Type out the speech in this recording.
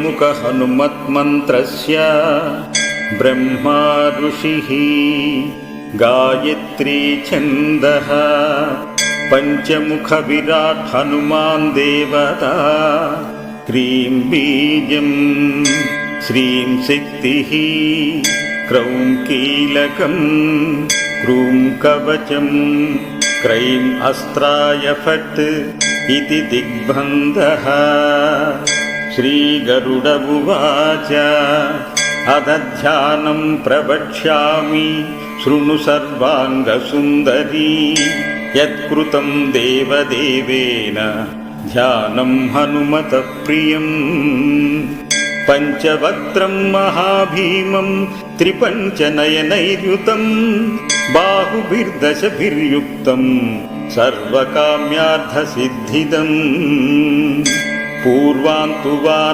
मुख हनुमत्मन्त्रस्य ब्रह्मा ऋषिः गायत्री छन्दः पंचमुख विराट हनुमान् देवता क्रीं बीजं श्रीं शक्तिः क्रौं कीलकं क्रूं कवचं क्रैं अस्त्राय फट् इति दिग्बन्धः। श्रीगरुड उवाच अदध्यानं प्रवक्ष्यामि शृणु सर्वाङ्गसुन्दरी यत्कृतं देवदेवेन ध्यानं हनुमतः प्रियम्। पञ्चवक्त्रं महाभीमं त्रिपञ्चनयनैर्युतं बाहुभिर्दशभिर्युक्तं सर्वकाम्यार्थसिद्धिदम्। पूर्वान्तु वान